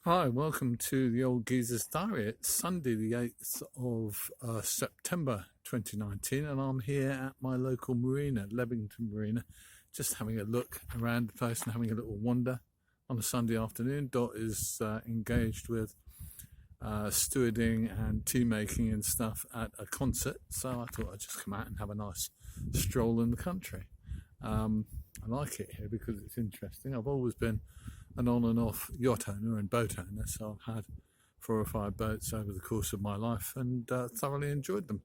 Hi, welcome to the Old Geezer's Diary. It's Sunday, the 8th of September 2019, and I'm here at my local marina, Levington Marina, just having a look around the place and having a little wander on a Sunday afternoon. Dot is engaged with stewarding and tea making and stuff at a concert, so I thought I'd just come out and have a nice stroll in the country. I like it here because it's interesting. I've always been an on and off yacht owner and boat owner, so I've had 4 or 5 boats over the course of my life and thoroughly enjoyed them.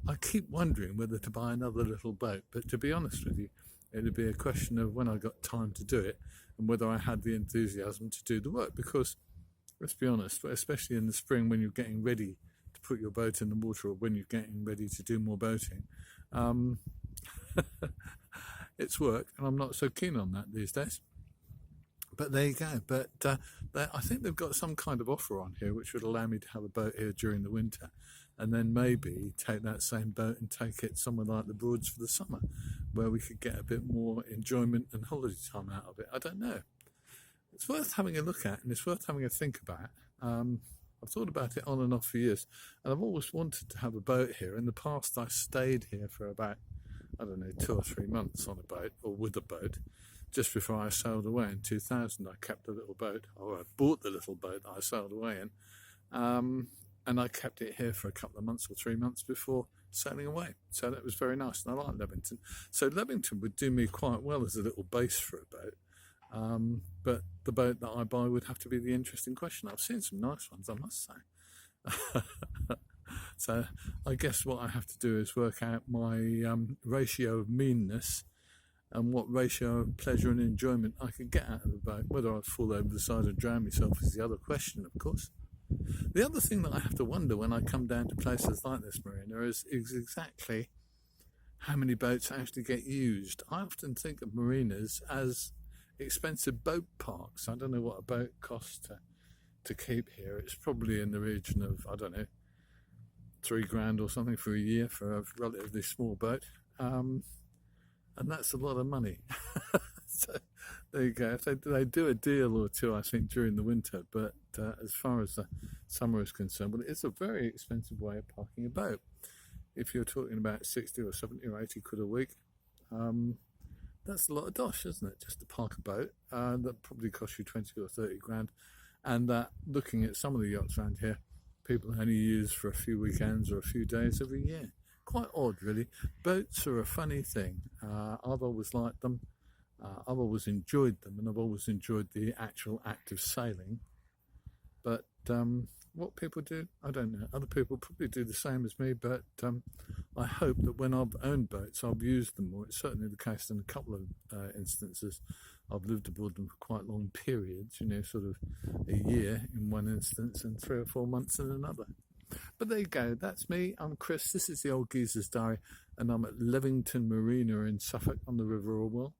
I keep wondering whether to buy another little boat, but to be honest with you, it'd be a question of when I got time to do it and whether I had the enthusiasm to do the work, because let's be honest, especially in the spring when you're getting ready to put your boat in the water or when you're getting ready to do more boating, um, it's work, and I'm not so keen on that these days. But there you go. But I think they've got some kind of offer on here which would allow me to have a boat here during the winter and then maybe take that same boat and take it somewhere like the Broads for the summer, where we could get a bit more enjoyment and holiday time out of it. I don't know. It's worth having a look at and it's worth having a think about. I've thought about it on and off for years, and I've always wanted to have a boat here. In the past, I stayed here for about, I don't know, 2 or 3 months on a boat or with a boat. Just before I sailed away in 2000, I kept a little boat, or I bought the little boat that I sailed away in, and I kept it here for a couple of months or 3 months before sailing away. So that was very nice, and I like Levington. So Levington would do me quite well as a little base for a boat. But the boat that I buy would have to be the interesting question. I've seen some nice ones, I must say. So I guess what I have to do is work out my ratio of meanness and what ratio of pleasure and enjoyment I could get out of a boat. Whether I'd fall over the side and drown myself is the other question, of course. The other thing that I have to wonder when I come down to places like this marina is exactly how many boats actually get used. I often think of marinas as expensive boat parks. I don't know what a boat costs to keep here. It's probably in the region of, I don't know, £3,000 or something for a year for a relatively small boat. And that's a lot of money. So there you go. If they do a deal or two, I think, during the winter, but as far as the summer is concerned, well, it's a very expensive way of parking a boat. If you're talking about 60 or 70 or 80 quid a week, that's a lot of dosh, isn't it? Just to park a boat. That probably costs you 20 or 30 grand. And looking at some of the yachts around here, people only use for a few weekends or a few days every year. Quite odd, really. Boats are a funny thing. I've always liked them. I've always enjoyed them, and I've always enjoyed the actual act of sailing. But what people do, I don't know. Other people probably do the same as me, but I hope that when I've owned boats, I've used them more. It's certainly the case in a couple of instances. I've lived aboard them for quite long periods, sort of a year in one instance and 3 or 4 months in another. But there you go, that's me, I'm Chris, this is the Old Geezer's Diary, and I'm at Levington Marina in Suffolk on the River Orwell,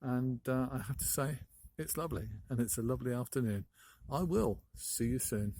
and I have to say, it's lovely, and it's a lovely afternoon. I will see you soon.